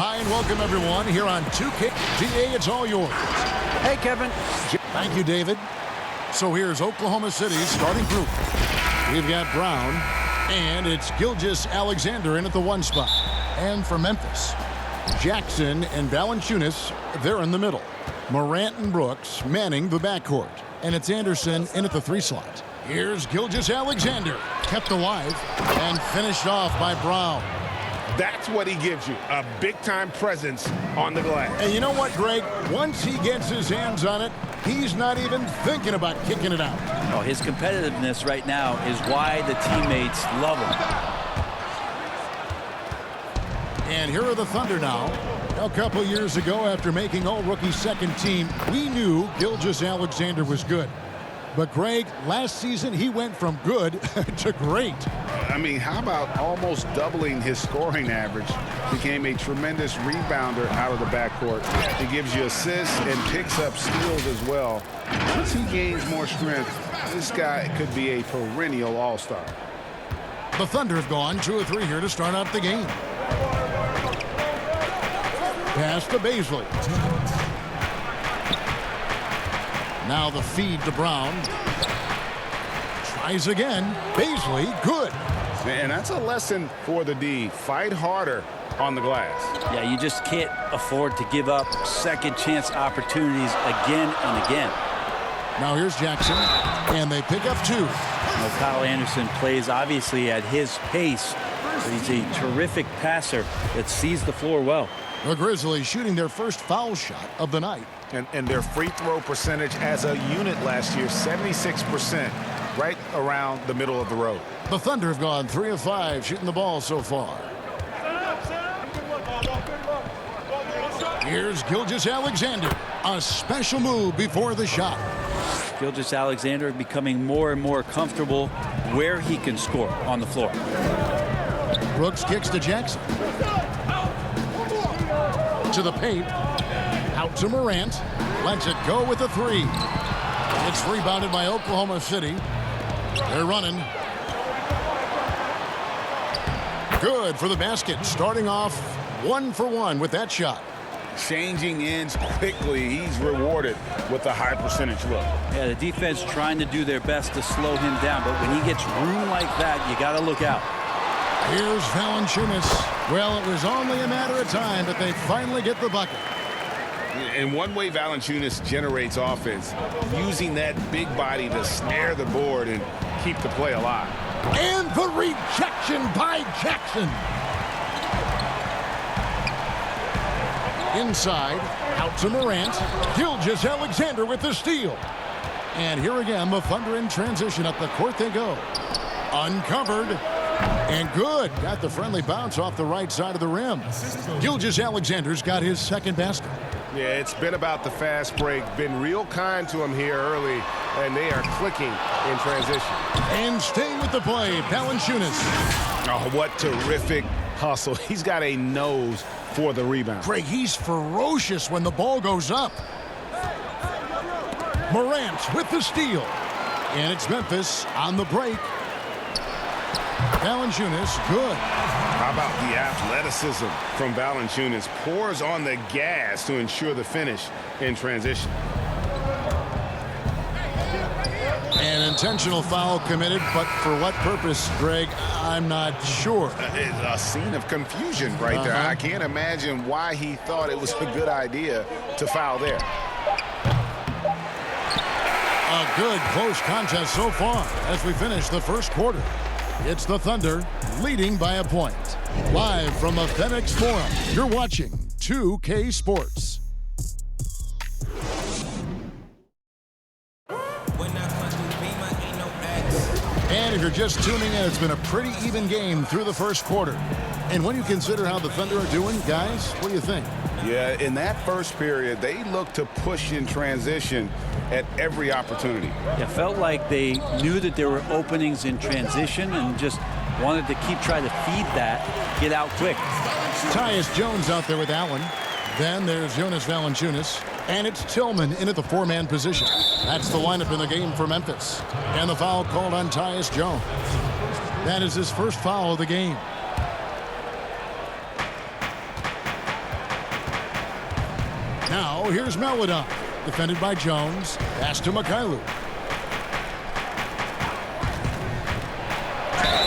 Hi, and welcome, everyone, here on 2K. DA, it's all yours. Hey, Kevin. Thank you, David. So here's Oklahoma City's starting group. We've got Brown, and it's Gilgeous-Alexander in at the 1 spot. And for Memphis, Jackson and Valanciunas, they're in the middle. Morant and Brooks manning the backcourt. And it's Anderson in at the 3 slot. Here's Gilgeous-Alexander, kept alive, and finished off by Brown. That's what he gives you, a big-time presence on the glass. And you know what, Greg? Once he gets his hands on it, he's not even thinking about kicking it out. Oh, his competitiveness right now is why the teammates love him. And here are the Thunder now. A couple years ago, after making all-rookie second team, we knew Gilgeous-Alexander was good. But, Greg, last season he went from good to great. I mean, how about almost doubling his scoring average? Became a tremendous rebounder out of the backcourt. He gives you assists and picks up steals as well. Once he gains more strength, this guy could be a perennial all-star. The Thunder have gone 2 of 3 here to start out the game. Pass to Bazley. Now the feed to Brown. Tries again. Bazley, good. And that's a lesson for the D. Fight harder on the glass. Yeah, you just can't afford to give up second chance opportunities again and again. Now here's Jackson, and they pick up 2. Well, Kyle Anderson plays obviously at his pace, but he's a terrific passer that sees the floor well. The Grizzlies shooting their first foul shot of the night. And their free throw percentage as a unit last year, 76%, right around the middle of the road. The Thunder have gone 3 of 5 shooting the ball so far. Here's Gilgeous-Alexander. A special move before the shot. Gilgeous-Alexander becoming more and more comfortable where he can score on the floor. Brooks kicks to Jackson. To the paint. Out to Morant. Lets it go with the 3. It's rebounded by Oklahoma City. They're running. Good for the basket. Starting off 1 for 1 with that shot. Changing ends quickly. He's rewarded with a high percentage look. Yeah, the defense trying to do their best to slow him down, but when he gets room like that, you got to look out. Here's Valanciunas. Well, it was only a matter of time, but they finally get the bucket. And one way Valanciunas generates offense, using that big body to snare the board and keep the play alive. And the rejection by Jackson. Inside, out to Morant. Gilgeous-Alexander with the steal. And here again, the Thunder in transition. Up the court they go. Uncovered. And good. Got the friendly bounce off the right side of the rim. Gilgeous-Alexander's got his second basket. Yeah, it's been about the fast break. Been real kind to him here early, and they are clicking in transition. And staying with the play, Valanciunas. Oh, what terrific hustle. He's got a nose for the rebound. Greg, he's ferocious when the ball goes up. Morant with the steal. And it's Memphis on the break. Valanciunas, good. How about the athleticism from Valanciunas? Pours on the gas to ensure the finish in transition. An intentional foul committed, but for what purpose, Greg, I'm not sure. A scene of confusion right there. I can't imagine why he thought it was a good idea to foul there. A good close contest so far as we finish the first quarter. It's the Thunder leading by a point. Live from the FedEx Forum, you're watching 2K Sports. And if you're just tuning in, it's been a pretty even game through the first quarter. And when you consider how the Thunder are doing, guys, what do you think? Yeah, in that first period, they looked to push in transition at every opportunity. It felt like they knew that there were openings in transition and just wanted to keep trying to feed that, get out quick. Tyus Jones out there with Allen. Then there's Jonas Valanciunas. And it's Tillman in at the 4-man position. That's the lineup in the game for Memphis. And the foul called on Tyus Jones. That is his first foul of the game. Now here's Melodon, defended by Jones. Pass to Mikhailuk.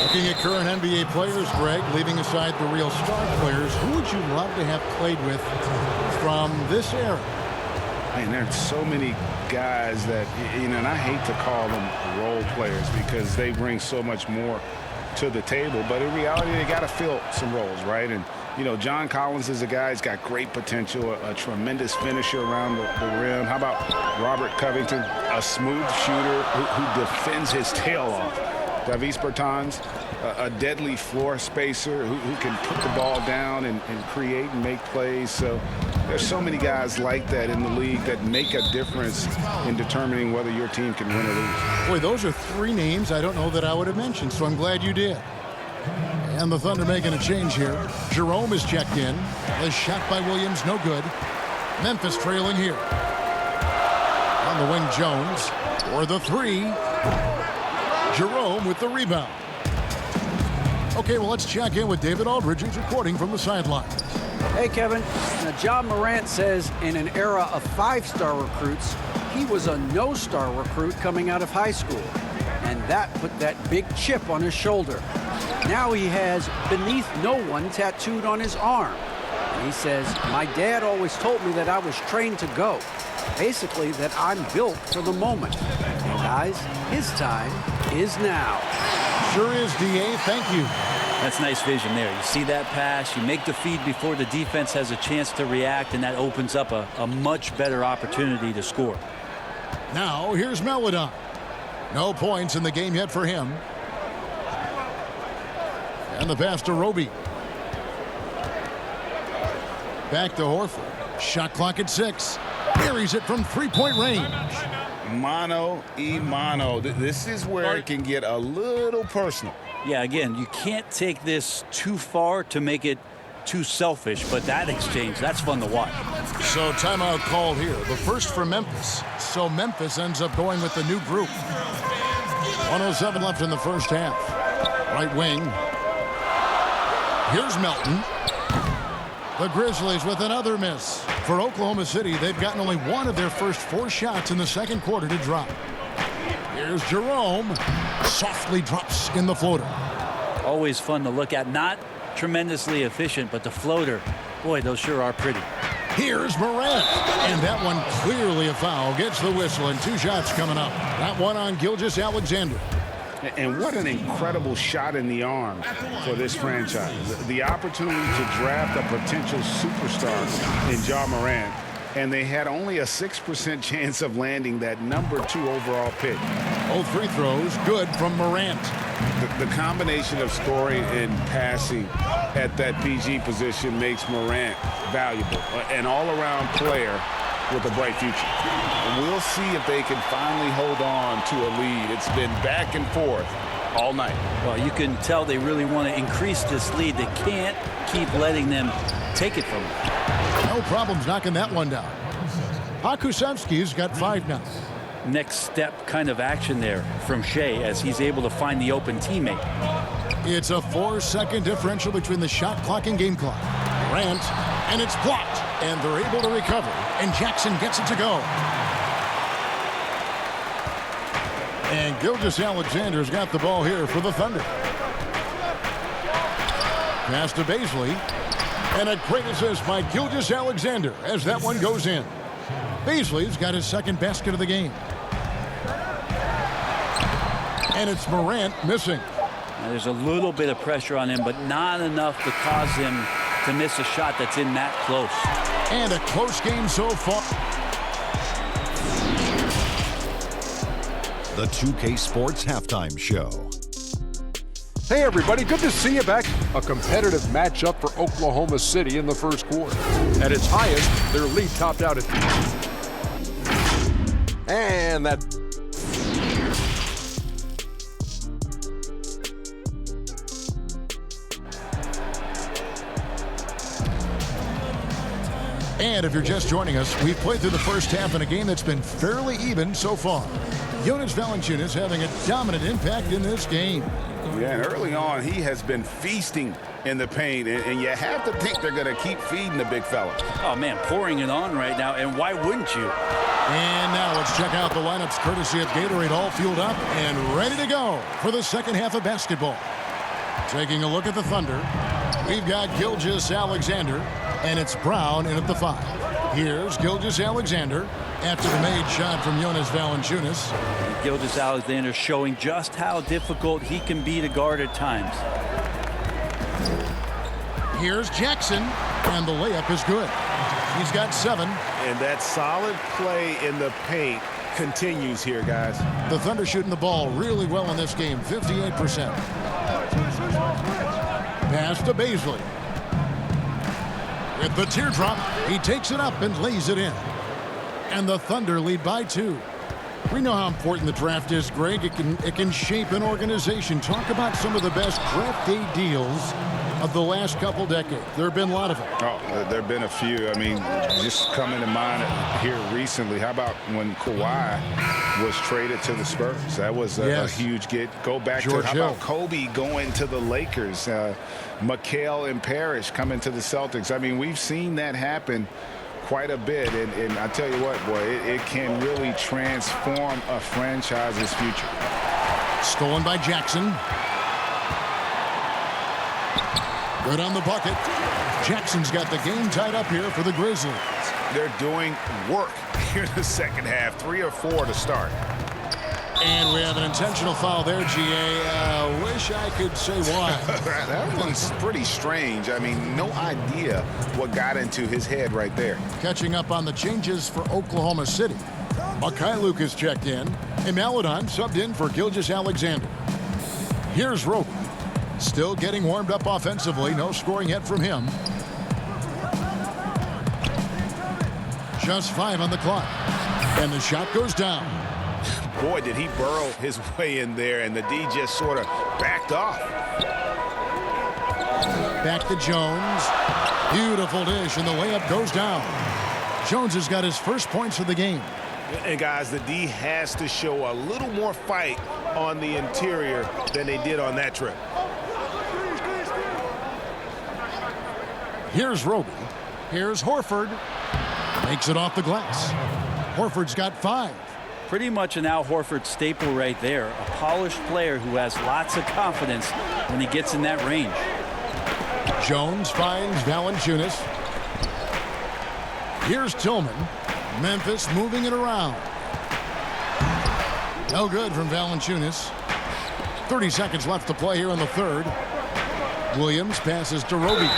Looking at current NBA players, Greg, leaving aside the real star players, who would you love to have played with from this era? Man, there's so many guys that, and I hate to call them role players because they bring so much more to the table. But in reality, they got to fill some roles, right? And, John Collins is a guy who's got great potential, a tremendous finisher around the rim. How about Robert Covington, a smooth shooter who defends his tail off? Davis Bertans, a deadly floor spacer who can put the ball down and create and make plays. So there's so many guys like that in the league that make a difference in determining whether your team can win or lose. Boy, those are three names I don't know that I would have mentioned, so I'm glad you did. And the Thunder making a change here. Jerome is checked in. The shot by Williams, no good. Memphis trailing here. On the wing, Jones for the three. Jerome with the rebound. Okay, well, let's check in with David Aldridge, who's reporting from the sideline. Hey, Kevin. Now, John Morant says in an era of five-star recruits, he was a no-star recruit coming out of high school. And that put that big chip on his shoulder. Now he has beneath no one tattooed on his arm. And he says, my dad always told me that I was trained to go. Basically, that I'm built for the moment. And guys, his time is now. Sure is, D.A. Thank you. That's nice vision there. You see that pass, you make the feed before the defense has a chance to react, and that opens up a much better opportunity to score. Now, here's Melodon. No points in the game yet for him. And the pass to Roby. Back to Horford. Shot clock at 6. Buries it from three-point range. Mano y mano. This is where it can get a little personal. Yeah, again, you can't take this too far to make it too selfish, but that exchange, that's fun to watch. So timeout called here. The first for Memphis. So Memphis ends up going with the new group. 1:07 left in the first half. Right wing. Here's Melton. The Grizzlies with another miss. For Oklahoma City, they've gotten only one of their first 4 shots in the second quarter to drop. Here's Jerome. Softly drops in the floater. Always fun to look at. Not tremendously efficient, but the floater, boy, those sure are pretty. Here's Morant. And that one clearly a foul. Gets the whistle, and 2 shots coming up. That one on Gilgeous Alexander. And what an incredible shot in the arm for this franchise. The opportunity to draft a potential superstar in Ja Morant, and they had only a 6% chance of landing that #2 overall pick. Both free throws good from Morant. The combination of scoring and passing at that PG position makes Morant valuable, an all-around player with a bright future. And we'll see if they can finally hold on to a lead. It's been back and forth all night. Well, you can tell they really want to increase this lead. They can't keep letting them take it from them. No problems knocking that one down. Hakusevsky's got 5 now. Next step kind of action there from Shea as he's able to find the open teammate. It's a 4-second differential between the shot clock and game clock. Morant, and it's blocked. And they're able to recover. And Jackson gets it to go. And Gilgeous Alexander's got the ball here for the Thunder. Pass to Baisley. And a great assist by Gilgeous Alexander as that one goes in. Baisley's got his second basket of the game. And it's Morant missing. Now, there's a little bit of pressure on him, but not enough to cause him to miss a shot that's in that close. And a close game so far. The 2K Sports Halftime Show. Hey everybody, good to see you back. A competitive matchup for Oklahoma City in the first quarter. At its highest, their lead topped out at... And that... And if you're just joining us, we've played through the first half in a game that's been fairly even so far. Jonas Valanciunas having a dominant impact in this game. Yeah, and early on, he has been feasting in the paint, and you have to think they're going to keep feeding the big fella. Oh, man, pouring it on right now, and why wouldn't you? And now let's check out the lineups courtesy of Gatorade, all fueled up and ready to go for the second half of basketball. Taking a look at the Thunder, we've got Gilgeous-Alexander, and it's Brown in at the 5. Here's Gilgeous-Alexander after the made shot from Jonas Valanciunas. Gilgeous-Alexander showing just how difficult he can be to guard at times. Here's Jackson, and the layup is good. He's got 7. And that solid play in the paint continues here, guys. The Thunder shooting the ball really well in this game, 58%. Pass to Baisley. With the teardrop, he takes it up and lays it in. And the Thunder lead by 2. We know how important the draft is, Greg. It can shape an organization. Talk about some of the best draft day deals of the last couple decades. There have been a lot of them. Oh, there have been a few. I mean, just coming to mind here recently, how about when Kawhi was traded to the Spurs? That was a huge get. Go back George to how Hill. about Kobe going to the Lakers? McHale and Parrish coming to the Celtics. I mean, we've seen that happen quite a bit, and I tell you what, boy, it can really transform a franchise's future. Stolen by Jackson. Good on the bucket. Jackson's got the game tied up here for the Grizzlies. They're doing work here in the second half. 3 or 4 to start. And we have an intentional foul there, GA. Wish I could say why. That one's pretty strange. I mean, no idea what got into his head right there. Catching up on the changes for Oklahoma City. Mikhailuk is checked in, and Maladon subbed in for Gilgeous-Alexander. Here's Roby. Still getting warmed up offensively. No scoring yet from him. Just 5 on the clock. And the shot goes down. Boy, did he burrow his way in there, and the D just sort of backed off. Back to Jones. Beautiful dish, and the layup goes down. Jones has got his first points of the game. And, guys, the D has to show a little more fight on the interior than they did on that trip. Here's Roby. Here's Horford. Makes it off the glass. Horford's got 5. Pretty much an Al Horford staple right there. A polished player who has lots of confidence when he gets in that range. Jones finds Valanciunas. Here's Tillman. Memphis moving it around. No good from Valanciunas. 30 seconds left to play here in the third. Williams passes to Roby.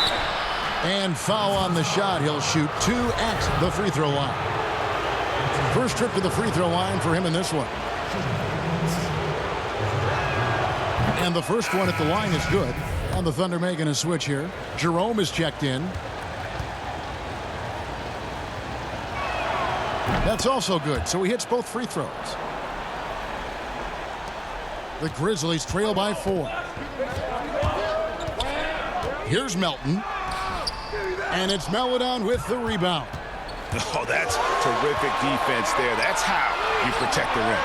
And foul on the shot. He'll shoot 2 at the free throw line. First trip to the free throw line for him in this one. And the first one at the line is good. And the Thunder making a switch here. Jerome is checked in. That's also good. So he hits both free throws. The Grizzlies trail by 4. Here's Melton. And it's Maladon with the rebound. Oh, that's terrific defense there. That's how you protect the rim.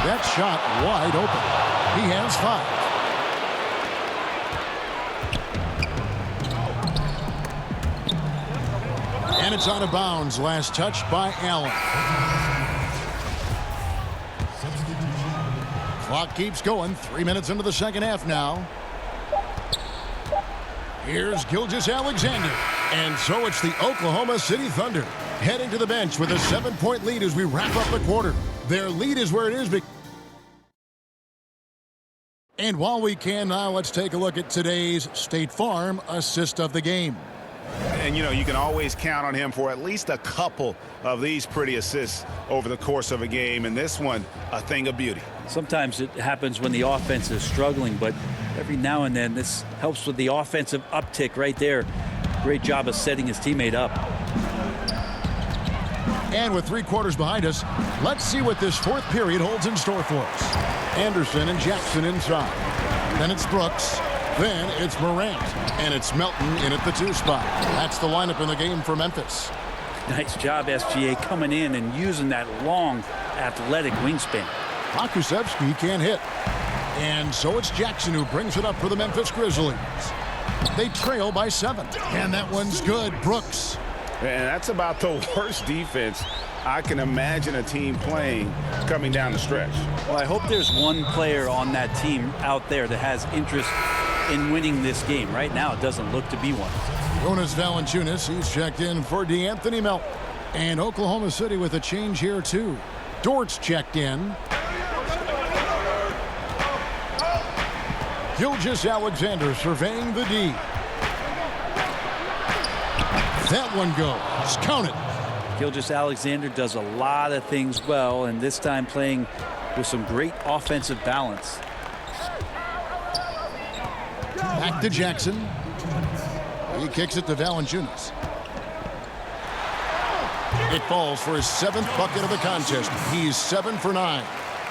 That shot wide open. He has 5. And it's out of bounds. Last touch by Allen. Clock keeps going. 3 minutes into the second half now. Here's Gilgeous-Alexander. And so it's the Oklahoma City Thunder heading to the bench with a 7-point lead as we wrap up the quarter. Their lead is where it is. And while we can now, let's take a look at today's State Farm assist of the game. And, you know, you can always count on him for at least a couple of these pretty assists over the course of a game. And this one, a thing of beauty. Sometimes it happens when the offense is struggling, but every now and then this helps with the offensive uptick right there. Great job of setting his teammate up. And with 3 quarters behind us, let's see what this fourth period holds in store for us. Anderson and Jackson inside. Then it's Brooks. Then it's Morant. And it's Melton in at the 2 spot. That's the lineup in the game for Memphis. Nice job, SGA, coming in and using that long, athletic wingspan. Pokusevski can't hit. And so it's Jackson who brings it up for the Memphis Grizzlies. They trail by 7. And that one's good. Brooks. And that's about the worst defense I can imagine a team playing coming down the stretch. Well, I hope there's one player on that team out there that has interest in winning this game. Right now, it doesn't look to be one. Jonas Valanciunas, he's checked in for DeAnthony Melton. And Oklahoma City with a change here, too. Dort's checked in. Gilgeous-Alexander surveying the D. That one goes. Count it. Gilgeous-Alexander does a lot of things well, and this time playing with some great offensive balance. Back to Jackson. He kicks it to Valanciunas. It falls for his 7th bucket of the contest. He's 7 for 9.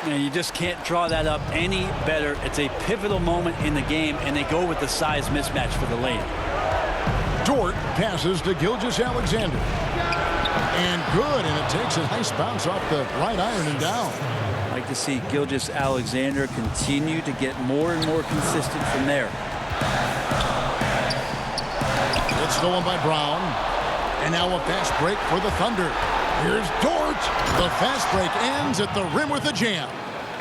And you just can't draw that up any better. It's a pivotal moment in the game, and they go with the size mismatch for the lane. Dort passes to Gilgeous-Alexander. And good, and it takes a nice bounce off the right iron and down. I'd like to see Gilgeous-Alexander continue to get more and more consistent from there. It's stolen by Brown. And now a fast break for the Thunder. Here's Dort. The fast break ends at the rim with a jam.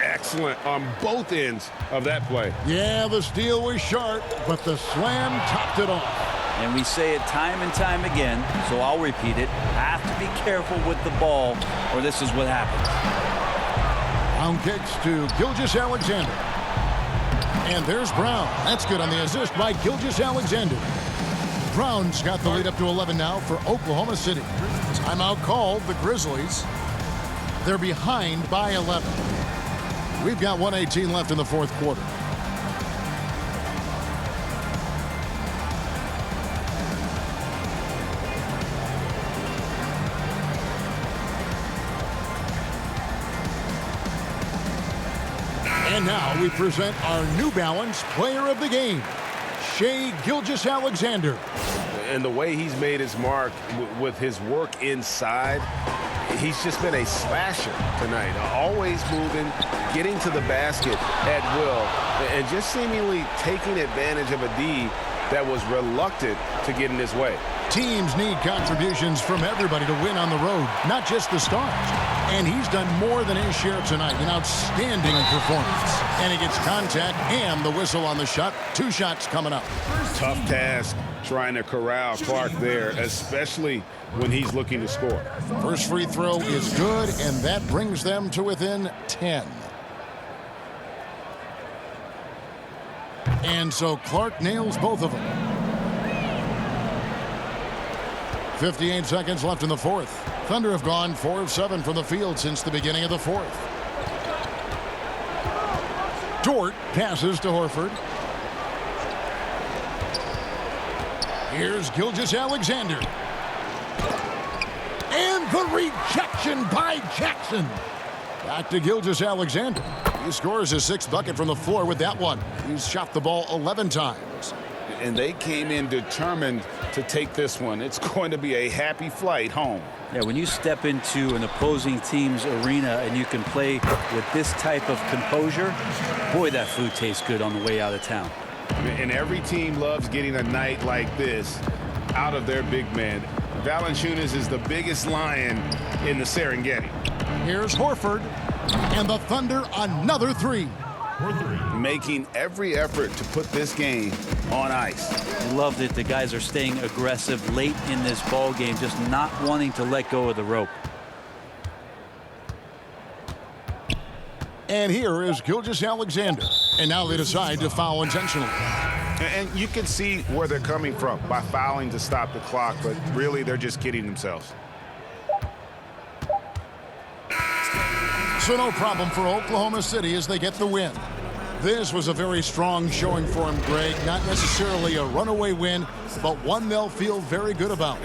Excellent on both ends of that play. Yeah, the steal was sharp, but the slam topped it off. And we say it time and time again, so I'll repeat it. Have to be careful with the ball, or this is what happens. Brown kicks to Gilgeous-Alexander. And there's Brown. That's good on the assist by Gilgeous-Alexander. Brown's got the lead up to 11 now for Oklahoma City. Timeout called the Grizzlies. They're behind by 11. We've got 1:18 left in the fourth quarter. And now we present our New Balance Player of the Game, Shai Gilgeous-Alexander. And the way he's made his mark with his work inside, he's just been a slasher tonight. Always moving, getting to the basket at will, and just seemingly taking advantage of a D that was reluctant to get in his way. Teams need contributions from everybody to win on the road, not just the stars. And he's done more than his share tonight. An outstanding performance. And he gets contact and the whistle on the shot. 2 shots coming up. Tough task trying to corral Clark there, especially when he's looking to score. First free throw is good, and that brings them to within 10. And so Clark nails both of them. 58 seconds left in the fourth. Thunder have gone 4 of 7 from the field since the beginning of the fourth. Dort passes to Horford. Here's Gilgeous-Alexander. And the rejection by Jackson. Back to Gilgeous-Alexander. He scores his 6th bucket from the floor with that one. He's shot the ball 11 times. And they came in determined to take this one. It's going to be a happy flight home. Yeah, when you step into an opposing team's arena and you can play with this type of composure, boy, that food tastes good on the way out of town. And every team loves getting a night like this out of their big man. Valanciunas is the biggest lion in the Serengeti. Here's Horford, and the Thunder another 3. Making every effort to put this game on ice. Loved it. The guys are staying aggressive late in this ball game, just not wanting to let go of the rope. And here is Gilgeous-Alexander. And now they decide to foul intentionally. And you can see where they're coming from by fouling to stop the clock, but really they're just kidding themselves. So no problem for Oklahoma City as they get the win. This was a very strong showing for him, Greg. Not necessarily a runaway win, but one they'll feel very good about.